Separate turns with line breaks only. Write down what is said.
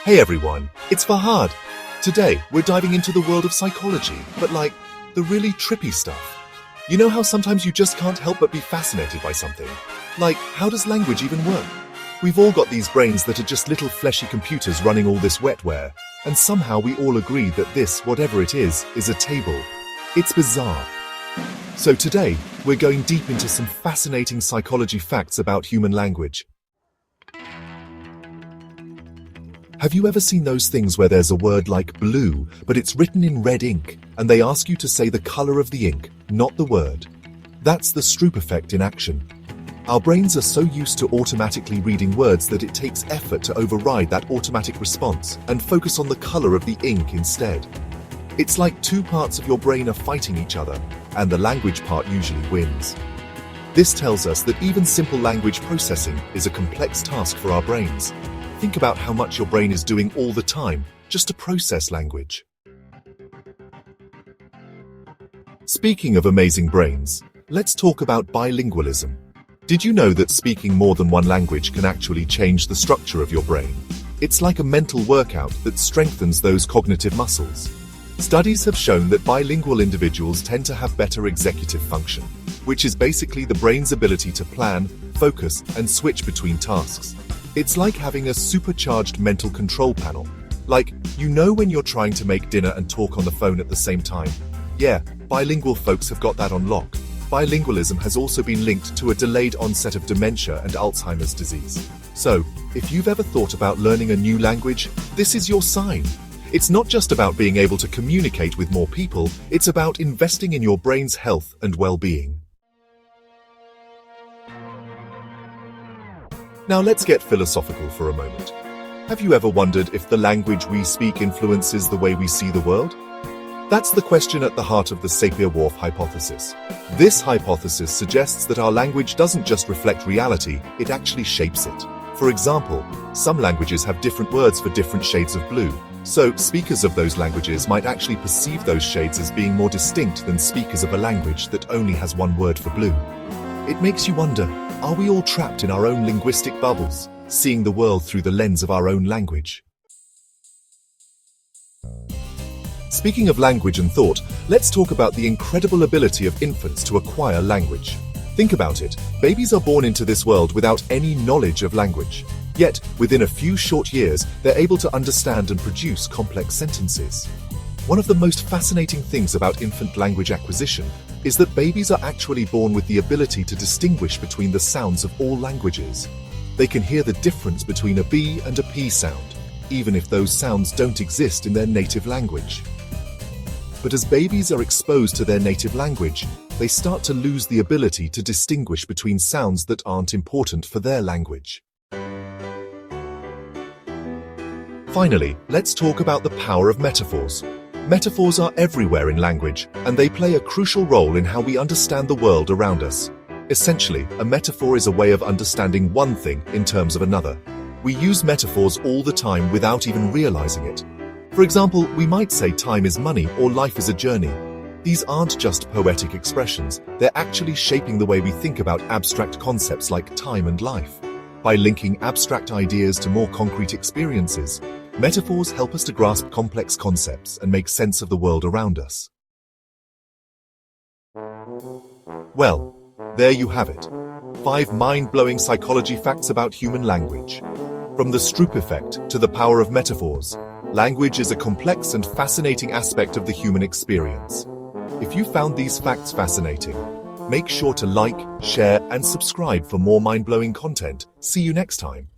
Hey everyone, it's Fahad. Today, we're diving into the world of psychology, but like, the really trippy stuff. You know how sometimes you just can't help but be fascinated by something? Like, how does language even work? We've all got these brains that are just little fleshy computers running all this wetware, and somehow we all agree that this, whatever it is a table. It's bizarre. So today, we're going deep into some fascinating psychology facts about human language. Have you ever seen those things where there's a word like blue, but it's written in red ink, and they ask you to say the color of the ink, not the word? That's the Stroop effect in action. Our brains are so used to automatically reading words that it takes effort to override that automatic response and focus on the color of the ink instead. It's like two parts of your brain are fighting each other, and the language part usually wins. This tells us that even simple language processing is a complex task for our brains. Think about how much your brain is doing all the time just to process language. Speaking of amazing brains, let's talk about bilingualism. Did you know that speaking more than one language can actually change the structure of your brain? It's like a mental workout that strengthens those cognitive muscles. Studies have shown that bilingual individuals tend to have better executive function, which is basically the brain's ability to plan, focus, and switch between tasks. It's like having a supercharged mental control panel. Like, you know when you're trying to make dinner and talk on the phone at the same time? Yeah, bilingual folks have got that on lock. Bilingualism has also been linked to a delayed onset of dementia and Alzheimer's disease. So, if you've ever thought about learning a new language, this is your sign. It's not just about being able to communicate with more people, it's about investing in your brain's health and well-being. Now let's get philosophical for a moment. Have you ever wondered if the language we speak influences the way we see the world? That's the question at the heart of the Sapir-Whorf hypothesis. This hypothesis suggests that our language doesn't just reflect reality, it actually shapes it. For example, some languages have different words for different shades of blue, so speakers of those languages might actually perceive those shades as being more distinct than speakers of a language that only has one word for blue. It makes you wonder, are we all trapped in our own linguistic bubbles, seeing the world through the lens of our own language? Speaking of language and thought, let's talk about the incredible ability of infants to acquire language. Think about it, babies are born into this world without any knowledge of language. Yet, within a few short years, they're able to understand and produce complex sentences. One of the most fascinating things about infant language acquisition is that babies are actually born with the ability to distinguish between the sounds of all languages. They can hear the difference between a B and a P sound, even if those sounds don't exist in their native language. But as babies are exposed to their native language, they start to lose the ability to distinguish between sounds that aren't important for their language. Finally, let's talk about the power of metaphors. Metaphors are everywhere in language, and they play a crucial role in how we understand the world around us. Essentially, a metaphor is a way of understanding one thing in terms of another. We use metaphors all the time without even realizing it. For example, we might say time is money or life is a journey. These aren't just poetic expressions, they're actually shaping the way we think about abstract concepts like time and life. By linking abstract ideas to more concrete experiences, metaphors help us to grasp complex concepts and make sense of the world around us. Well, there you have it. 5 mind-blowing psychology facts about human language. From the Stroop effect to the power of metaphors, language is a complex and fascinating aspect of the human experience. If you found these facts fascinating, make sure to like, share, and subscribe for more mind-blowing content. See you next time.